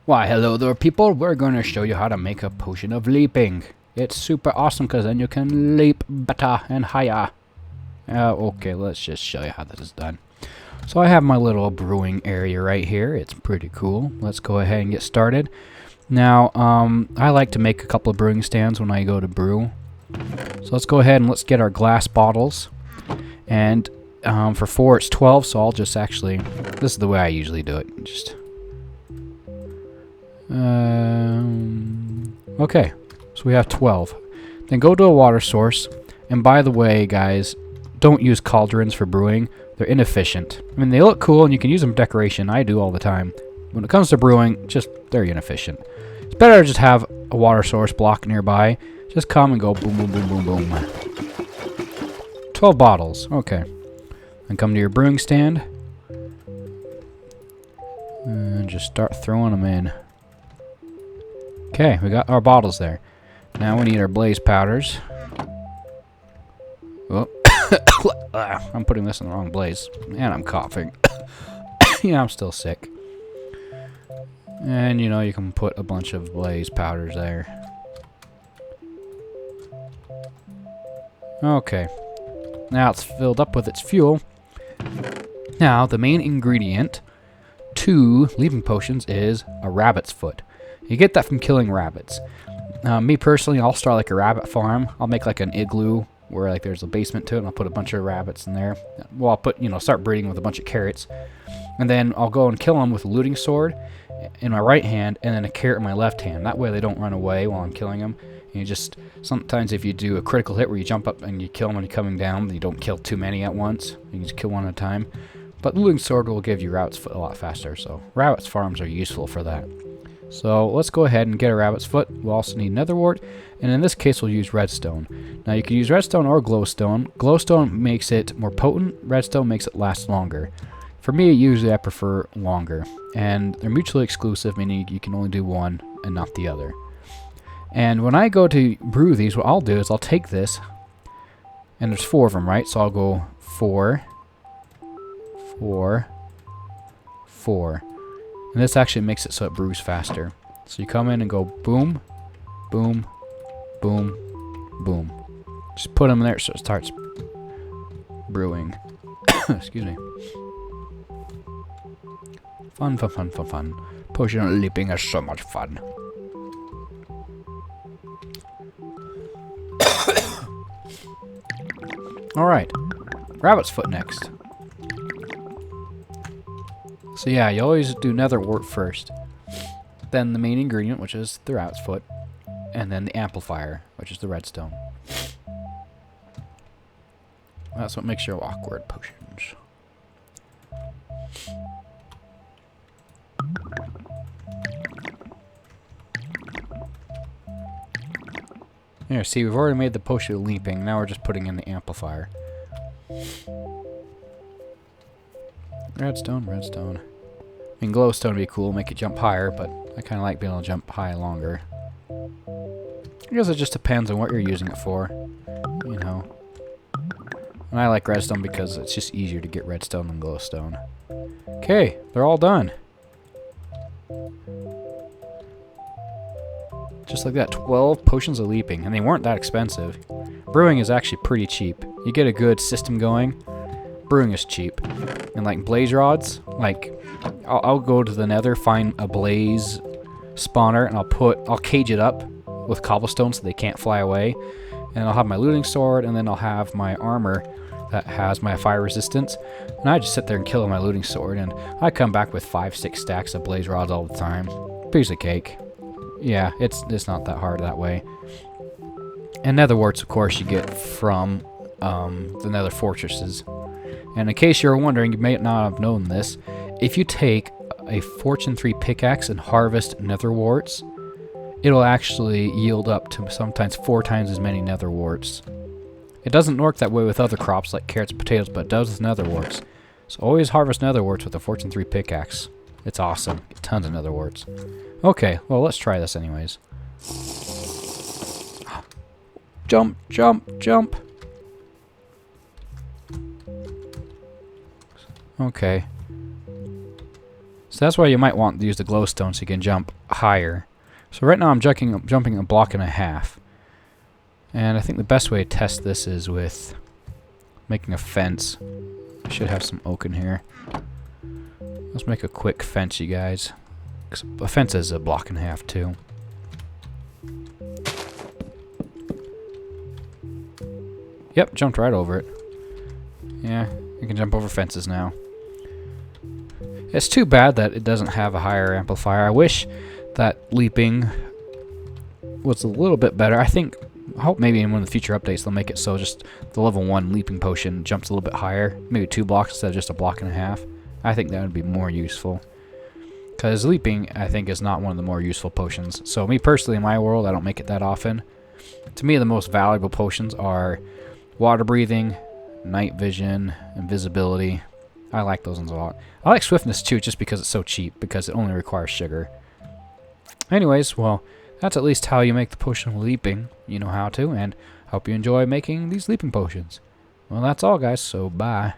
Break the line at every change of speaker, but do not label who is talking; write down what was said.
Why, hello there, people. We're going to show you how to make a potion of leaping. It's super awesome because then you can leap better and higher. Okay, let's just show you how this is done. So I have my little brewing area right here. It's pretty cool. Let's go ahead and get started. Now, I like to make a couple of brewing stands when I go to brew. So let's go ahead and let's get our glass bottles. And for 4 it's 12, so I'll just actually, this is the way I usually do it. Just okay, so we have 12. Then go to a water source. And by the way, guys, don't use cauldrons for brewing. They're inefficient. I mean, they look cool and you can use them for decoration. I do all the time. When it comes to brewing, just they're inefficient. It's better to just have a water source block nearby. Just come and go boom, boom, boom, boom, boom. 12 bottles. Okay. Then come to your brewing stand. And just start throwing them in. Okay, we got our bottles there. Now we need our blaze powders. Oh. I'm putting this in the wrong blaze. And I'm coughing. Yeah, I'm still sick. And, you know, you can put a bunch of blaze powders there. Okay. Now it's filled up with its fuel. Now, the main ingredient to leaping potions is a rabbit's foot. You get that from killing rabbits. Me personally, I'll start like a rabbit farm. I'll make like an igloo where like there's a basement to it, and I'll put a bunch of rabbits in there. Well, I'll put, you know, start breeding with a bunch of carrots. And then I'll go and kill them with a looting sword in my right hand and then a carrot in my left hand. That way they don't run away while I'm killing them. And you just, sometimes if you do a critical hit where you jump up and you kill them when you're coming down, you don't kill too many at once. You can just kill one at a time. But the looting sword will give you rabbit's foot a lot faster, so rabbit's farms are useful for that. So let's go ahead and get a rabbit's foot. We'll also need netherwort, and in this case we'll use redstone. Now you can use redstone or glowstone. Glowstone makes it more potent, redstone makes it last longer. For me, usually I prefer longer, and they're mutually exclusive, meaning you can only do one and not the other. And when I go to brew these, what I'll do is I'll take this, and there's 4 of them, right? So I'll go 4, 4, 4. And this actually makes it so it brews faster. So you come in and go boom, boom, boom, boom. Just put them there so it starts brewing. Excuse me. Fun, fun, fun, fun, fun. Potion leaping is so much fun. Alright. Rabbit's foot next. So yeah, you always do netherwort first. Then the main ingredient, which is the rabbit's foot. And then the amplifier, which is the redstone. That's what makes your awkward potions. Here, see, we've already made the potion of leaping. Now we're just putting in the amplifier. Redstone, redstone. I mean, glowstone would be cool, make it jump higher, but I kind of like being able to jump high longer. I guess it just depends on what you're using it for, you know. And I like redstone because it's just easier to get redstone than glowstone. Okay, they're all done. Just like that, 12 potions of leaping, and they weren't that expensive. Brewing is actually pretty cheap. You get a good system going, brewing is cheap. And like blaze rods, like I'll go to the nether, find a blaze spawner, and I'll cage it up with cobblestone so they can't fly away. And I'll have my looting sword, and then I'll have my armor that has my fire resistance. And I just sit there and kill my looting sword, and I come back with 5-6 stacks of blaze rods all the time. Piece of cake. Yeah, it's not that hard that way. And netherworts, of course, you get from the nether fortresses. And in case you're wondering, you may not have known this, if you take a Fortune 3 pickaxe and harvest netherworts, it'll actually yield up to sometimes 4 times as many netherworts. It doesn't work that way with other crops like carrots and potatoes, but it does with netherworts. So always harvest netherworts with a Fortune 3 pickaxe. It's awesome. Get tons of netherworts. Okay, well, let's try this anyways. Jump, jump, jump. Okay. So that's why you might want to use the glowstone so you can jump higher. So right now I'm jumping a block and a half. And I think the best way to test this is with making a fence. I should have some oak in here. Let's make a quick fence, you guys. 'Cause a fence is a block and a half too. Yep, jumped right over it. Yeah, you can jump over fences now. It's too bad that it doesn't have a higher amplifier. I wish that leaping was a little bit better. I hope maybe in one of the future updates they'll make it so just the level 1 leaping potion jumps a little bit higher. Maybe 2 blocks instead of just a block and a half. I think that would be more useful. Because leaping, I think, is not one of the more useful potions. So me personally, in my world, I don't make it that often. To me, the most valuable potions are water breathing, night vision, invisibility. I like those ones a lot. I like swiftness too, just because it's so cheap, because it only requires sugar. Anyways, well, that's at least how you make the potion of leaping. You know how to, and hope you enjoy making these leaping potions. Well, that's all, guys, so bye.